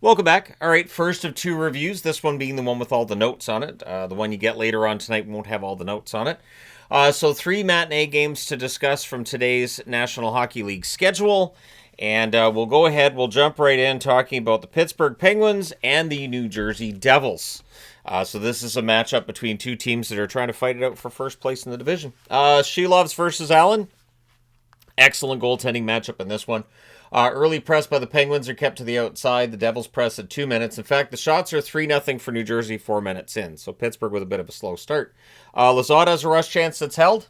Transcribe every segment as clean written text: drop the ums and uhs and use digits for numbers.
Welcome back. All right, first of two reviews, this one being the one with all the notes on it. The one you get later on tonight won't have all the notes on it. So three matinee games to discuss from today's National Hockey League schedule. And we'll go ahead, we'll jump right in talking about the Pittsburgh Penguins and the New Jersey Devils. So this is a matchup between two teams that are trying to fight it out for first place in the division. Sheloves versus Allen. Excellent goaltending matchup in this one. Early press by the Penguins are kept to the outside. The Devils press at 2 minutes. In fact, the shots are 3-0 for New Jersey 4 minutes in. So Pittsburgh with a bit of a slow start. Lazada has a rush chance that's held.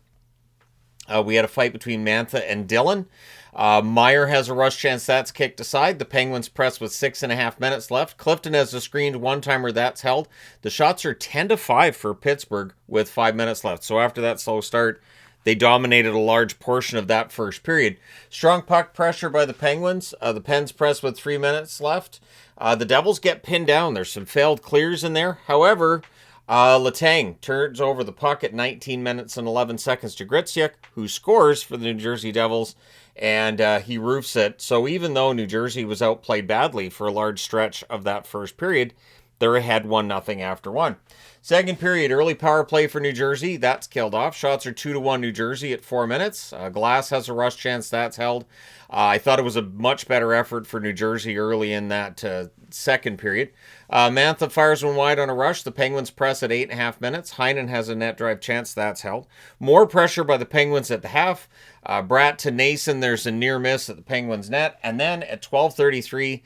We had a fight between Mantha and Dillon. Meyer has a rush chance that's kicked aside. The Penguins press with 6.5 minutes left. Clifton has a screened one-timer that's held. The shots are 10-5 for Pittsburgh with 5 minutes left. So after that slow start, they dominated a large portion of that first period. Strong puck pressure by the Penguins. The Pens press with 3 minutes left. The Devils get pinned down. There's some failed clears in there. However, Letang turns over the puck at 19 minutes and 11 seconds to Grzyk, who scores for the New Jersey Devils, and he roofs it. So even though New Jersey was outplayed badly for a large stretch of that first period, they're ahead 1-0 after one. Second period, early power play for New Jersey. That's killed off. Shots are 2-1 New Jersey at 4 minutes. Glass has a rush chance. That's held. I thought it was a much better effort for New Jersey early in that second period. Mantha fires one wide on a rush. The Penguins press at 8.5 minutes. Heinen has a net drive chance. That's held. More pressure by the Penguins at the half. Bratt to Nason. There's a near miss at the Penguins net. And then at 12:33,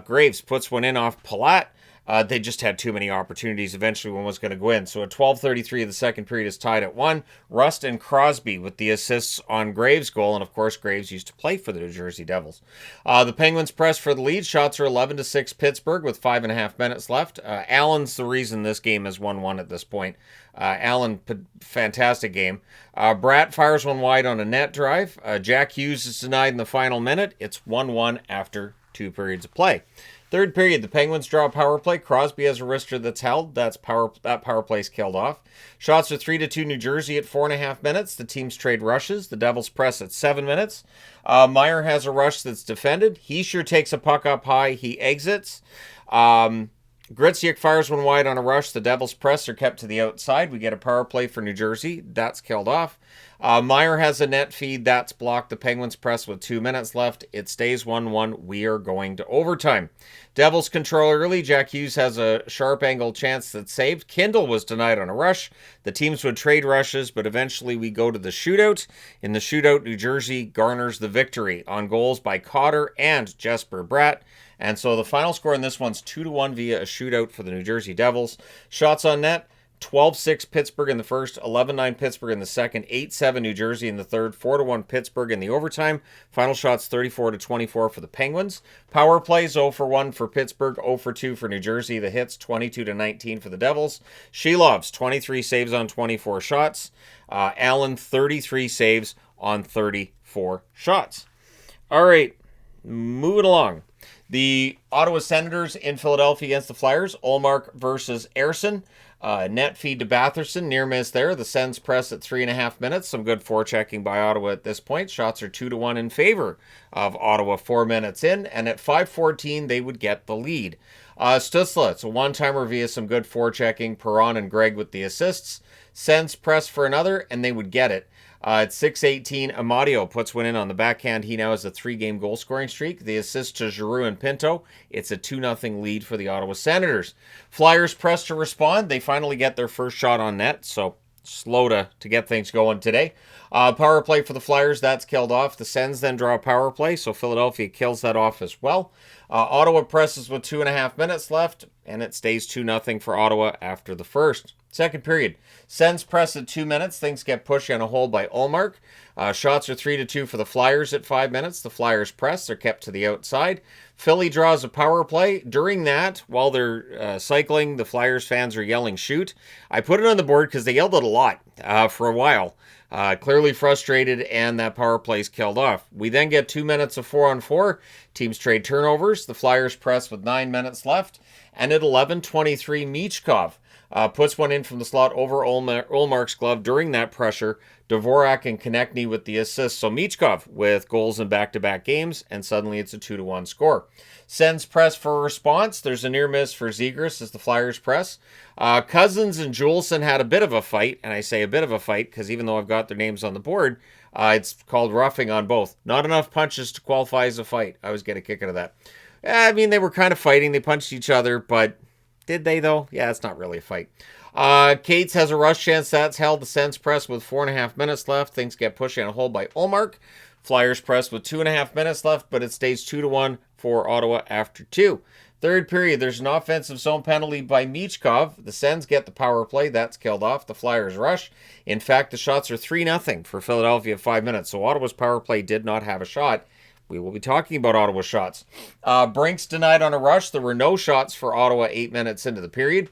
Graves puts one in off Palat. They just had too many opportunities. Eventually, one was going to go in. So at 12:33, the second period is tied at 1. Rust and Crosby with the assists on Graves' goal. And, of course, Graves used to play for the New Jersey Devils. The Penguins press for the lead. Shots are 11-6 Pittsburgh with 5.5 minutes left. Allen's the reason this game is 1-1 at this point. Allen, fantastic game. Bratt fires one wide on a net drive. Jack Hughes is denied in the final minute. It's 1-1 after 2 periods of play. Third period, the Penguins draw a power play. Crosby has a wrister that's held. That power play's killed off. Shots are 3-2 New Jersey at 4.5 minutes. The teams trade rushes. The Devils press at 7 minutes. Meyer has a rush that's defended. He sure takes a puck up high. He exits. Grzyk fires one wide on a rush. The Devils press are kept to the outside. We get a power play for New Jersey. That's killed off. Meyer has a net feed. That's blocked. The Penguins press with 2 minutes left. It stays 1-1. We are going to overtime. Devils control early. Jack Hughes has a sharp angle chance that's saved. Kindle was denied on a rush. The teams would trade rushes, but eventually we go to the shootout. In the shootout, New Jersey garners the victory on goals by Cotter and Jesper Bratt. And so the final score in this one's 2-1 via a shootout for the New Jersey Devils. Shots on net, 12-6 Pittsburgh in the first, 11-9 Pittsburgh in the second, 8-7 New Jersey in the third, 4-1 Pittsburgh in the overtime. Final shots 34-24 for the Penguins. Power plays 0-1 for Pittsburgh, 0-2 for New Jersey. The hits 22-19 for the Devils. Shelovs 23 saves on 24 shots. Allen 33 saves on 34 shots. All right, moving along. The Ottawa Senators in Philadelphia against the Flyers. Ullmark versus Ersson. Net feed to Batherson. Near miss there. The Sens press at 3.5 minutes. Some good forechecking by Ottawa at this point. Shots are 2-1 in favor of Ottawa 4 minutes in. And at 5:14, they would get the lead. Stutzla, it's a one-timer via some good forechecking. Perron and Gregg with the assists. Sens press for another, and they would get it. At 6:18, Amadio puts one in on the backhand. He now has a 3-game goal-scoring streak. The assist to Giroux and Pinto. It's a 2-0 lead for the Ottawa Senators. Flyers press to respond. They finally get their first shot on net, so slow to get things going today. Power play for the Flyers, that's killed off. The Sens then draw a power play, so Philadelphia kills that off as well. Ottawa presses with 2.5 minutes left, and it stays 2-0 for Ottawa after the first. Second period, Sens press at 2 minutes. Things get pushed on a hold by Ullmark. Shots are 3-2 for the Flyers at 5 minutes. The Flyers press. They're kept to the outside. Philly draws a power play. During that, while they're cycling, the Flyers fans are yelling, shoot. I put it on the board because they yelled it a lot for a while. Clearly frustrated, and that power play is killed off. We then get 2 minutes of 4-on-4. Teams trade turnovers. The Flyers press with 9 minutes left. And at 11:23, Michkov puts one in from the slot over Ullmark's glove during that pressure Dvorak and Konechny with the assists. So Michkov with goals in back-to-back games, and suddenly it's a 2-1 score. Sens press for a response. There's a near miss for Zegras as the Flyers press. Cousins and Juleson had a bit of a fight, and I say a bit of a fight because even though I've got their names on the board, it's called roughing on both. Not enough punches to qualify as a fight. I always get a kick out of that. I mean, they were kind of fighting. They punched each other, but did they, though? Yeah, it's not really a fight. Cates has a rush chance. That's held. The Sens press with 4.5 minutes left. Things get pushed in a hole by Ullmark. Flyers press with 2.5 minutes left, but it stays 2-1 for Ottawa after 2. Third period, there's an offensive zone penalty by Michkov. The Sens get the power play. That's killed off. The Flyers rush. In fact, the shots are 3-0 for Philadelphia 5 minutes. So Ottawa's power play did not have a shot. We will be talking about Ottawa shots. Brink's denied on a rush. There were no shots for Ottawa 8 minutes into the period.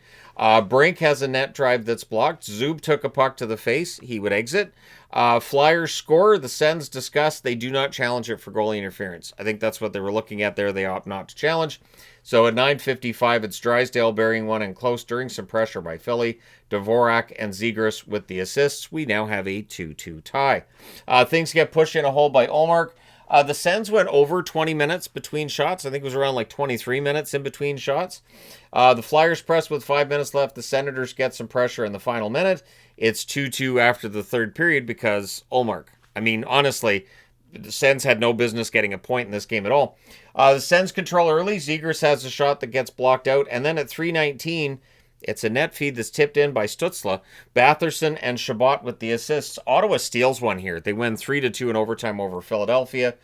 Brink has a net drive that's blocked. Zub took a puck to the face. He would exit. Flyers score. The Sens discuss. They do not challenge it for goalie interference. I think that's what they were looking at there. They opt not to challenge. So at 9:55, it's Drysdale burying one in close during some pressure by Philly. Dvorak and Zegras with the assists. We now have a 2-2 tie. Things get pushed in a hole by Ullmark. The Sens went over 20 minutes between shots. I think it was around like 23 minutes in between shots. The Flyers press with 5 minutes left. The Senators get some pressure in the final minute. It's 2-2 after the third period because Ullmark. I mean, honestly, the Sens had no business getting a point in this game at all. The Sens control early. Zegras has a shot that gets blocked out. And then at 3:19, it's a net feed that's tipped in by Stützle. Batherson and Chabot with the assists. Ottawa steals one here. They win 3-2 in overtime over Philadelphia.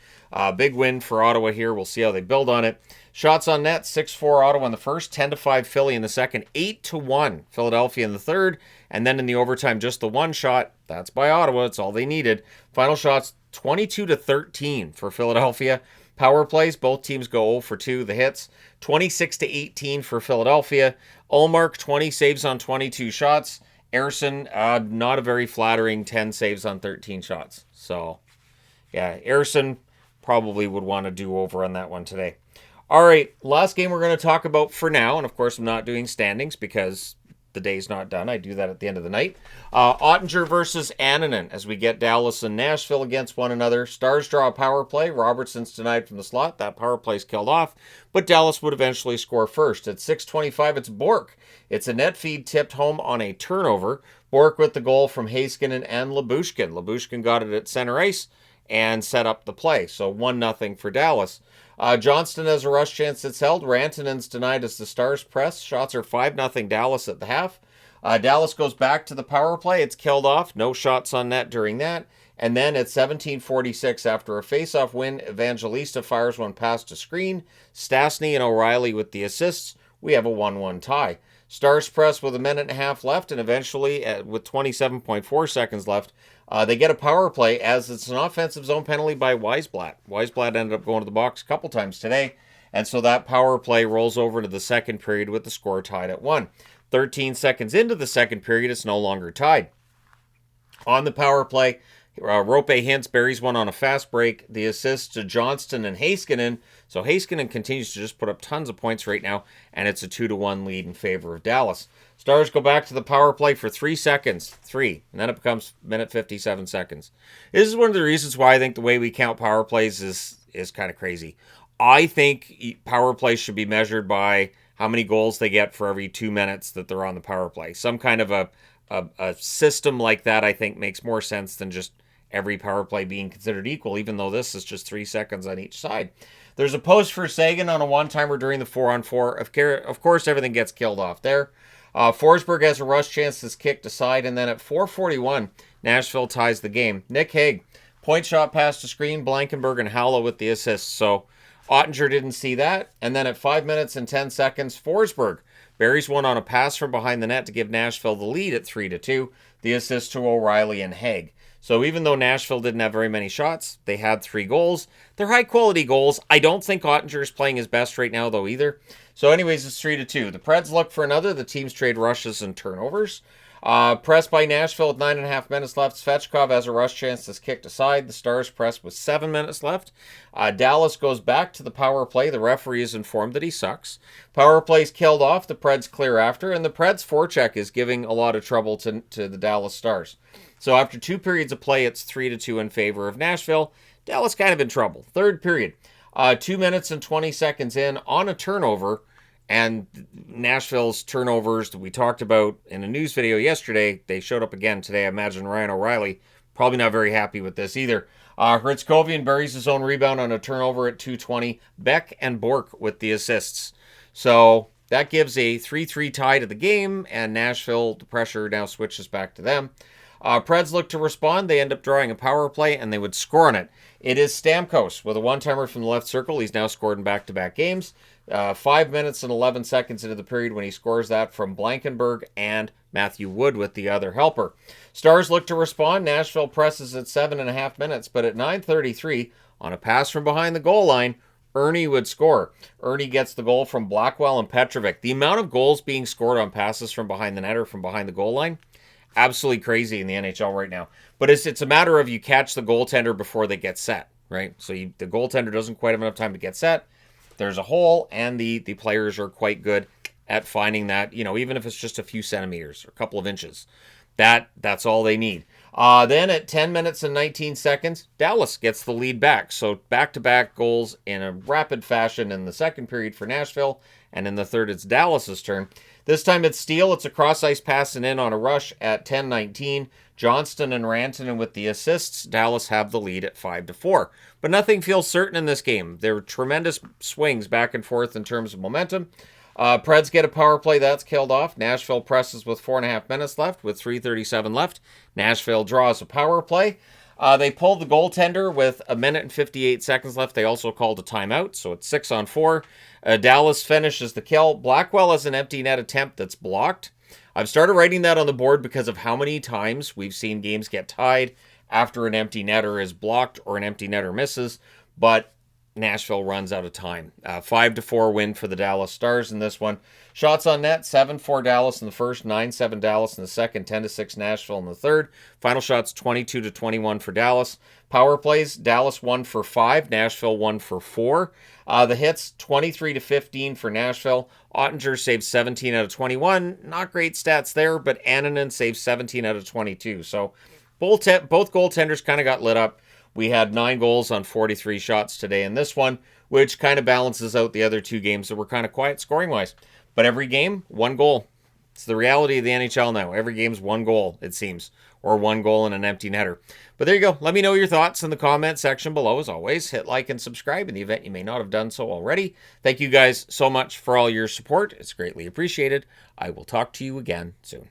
Big win for Ottawa here. We'll see how they build on it. Shots on net, 6-4 Ottawa in the first, 10-5 Philly in the second, 8-1 Philadelphia in the third, and then in the overtime, just the one shot. That's by Ottawa. It's all they needed. Final shots, 22-13 for Philadelphia. Power plays, both teams go 0 for 2. The hits, 26-18 for Philadelphia. Ullmark, 20 saves on 22 shots. Ersson, not a very flattering 10 saves on 13 shots. So, yeah, Ersson probably would want to do over on that one today. All right, last game we're going to talk about for now, and of course I'm not doing standings because the day's not done. I do that at the end of the night. Ottinger versus Annunen as we get Dallas and Nashville against one another. Stars draw a power play. Robertson's denied from the slot. That power play's killed off, but Dallas would eventually score first. At 6:25, it's Bork. It's a net feed tipped home on a turnover. Bork with the goal from Heiskanen and Lyubushkin. Lyubushkin got it at center ice and set up the play. So 1-0 for Dallas. Johnston has a rush chance that's held. Rantanen's denied as the Stars press. Shots are 5-0 Dallas at the half. Dallas goes back to the power play. It's killed off. No shots on net during that. And then at 17:46, after a face-off win, Evangelista fires one past a screen. Stastny and O'Reilly with the assists. We have a 1-1 tie. Stars press with a minute and a half left, and eventually, with 27.4 seconds left, they get a power play as it's an offensive zone penalty by Weisblatt. Weisblatt ended up going to the box a couple times today, and so that power play rolls over to the second period with the score tied at 1. 13 seconds into the second period, it's no longer tied. On the power play, Rope Hintz buries one on a fast break. The assist to Johnston and Heiskanen. So Heiskanen continues to just put up tons of points right now, and it's a 2-1 lead in favor of Dallas. Stars go back to the power play for 3 seconds. 3. And then it becomes minute 57 seconds. This is one of the reasons why I think the way we count power plays is kind of crazy. I think power plays should be measured by how many goals they get for every 2 minutes that they're on the power play. Some kind of a system like that, I think, makes more sense than just every power play being considered equal, even though this is just 3 seconds on each side. There's a post for Sagan on a one-timer during the 4-on-4. Of course, everything gets killed off there. Forsberg has a rush chance that's kicked aside, and then at 4:41, Nashville ties the game. Nick Hague, point shot past the screen, Blankenberg and Howla with the assists. So Ottinger didn't see that. And then at 5 minutes and 10 seconds, Forsberg buries one on a pass from behind the net to give Nashville the lead at 3-2. The assist to O'Reilly and Hague. So even though Nashville didn't have very many shots, they had 3 goals. They're high-quality goals. I don't think Ottinger is playing his best right now, though, either. So anyways, it's 3-2. The Preds look for another. The teams trade rushes and turnovers. Press by Nashville with 9.5 minutes left. Svechkov has a rush chance that's kicked aside. The Stars press with 7 minutes left. Dallas goes back to the power play. The referee is informed that he sucks. Power play's killed off. The Preds clear after. And the Preds forecheck is giving a lot of trouble to the Dallas Stars. So after 2 periods of play, it's 3-2 in favor of Nashville. Dallas kind of in trouble. Third period, 2 minutes and 20 seconds in on a turnover. And Nashville's turnovers that we talked about in a news video yesterday, they showed up again today. I imagine Ryan O'Reilly probably not very happy with this either. Hritzkovian buries his own rebound on a turnover at 2:20. Beck and Bork with the assists. So that gives a 3-3 tie to the game, and Nashville, the pressure now switches back to them. Preds look to respond. They end up drawing a power play, and they would score on it. It is Stamkos with a one-timer from the left circle. He's now scored in back-to-back games. 5 minutes and 11 seconds into the period when he scores that from Blankenberg and Matthew Wood with the other helper. Stars look to respond. Nashville presses at 7.5 minutes, but at 9:33, on a pass from behind the goal line, Ernie would score. Ernie gets the goal from Blackwell and Petrovic. The amount of goals being scored on passes from behind the net or from behind the goal line, absolutely crazy in the NHL right now. But it's a matter of you catch the goaltender before they get set, right? So the goaltender doesn't quite have enough time to get set. There's a hole, and the players are quite good at finding that, even if it's just a few centimeters or a couple of inches. That's all they need. Then at 10 minutes and 19 seconds, Dallas gets the lead back. So back-to-back goals in a rapid fashion in the second period for Nashville, and in the third, it's Dallas's turn. This time it's Steele. It's a cross-ice pass and in on a rush at 10:19. Johnston and Rantanen with the assists. Dallas have the lead at 5-4. But nothing feels certain in this game. There are tremendous swings back and forth in terms of momentum. Preds get a power play. That's killed off. Nashville presses with 4.5 minutes left with 3:37 left. Nashville draws a power play. They pulled the goaltender with 1 minute and 58 seconds left. They also called a timeout, so it's 6-on-4. Dallas finishes the kill. Blackwell has an empty net attempt that's blocked. I've started writing that on the board because of how many times we've seen games get tied after an empty netter is blocked or an empty netter misses, but Nashville runs out of time. 5-4 win for the Dallas Stars in this one. Shots on net, 7-4 Dallas in the first, 9-7 Dallas in the second, 10-6 Nashville in the third. Final shots, 22-21 for Dallas. Power plays, Dallas 1 for 5, Nashville 1 for 4. The hits, 23-15 for Nashville. Ottinger saves 17 out of 21. Not great stats there, but Annunen saves 17 out of 22. So both goaltenders kind of got lit up. We had 9 goals on 43 shots today in this one, which kind of balances out the other 2 games that were kind of quiet scoring-wise. But every game, 1 goal. It's the reality of the NHL now. Every game's 1 goal, it seems, or 1 goal and an empty netter. But there you go. Let me know your thoughts in the comment section below. As always, hit like and subscribe in the event you may not have done so already. Thank you guys so much for all your support. It's greatly appreciated. I will talk to you again soon.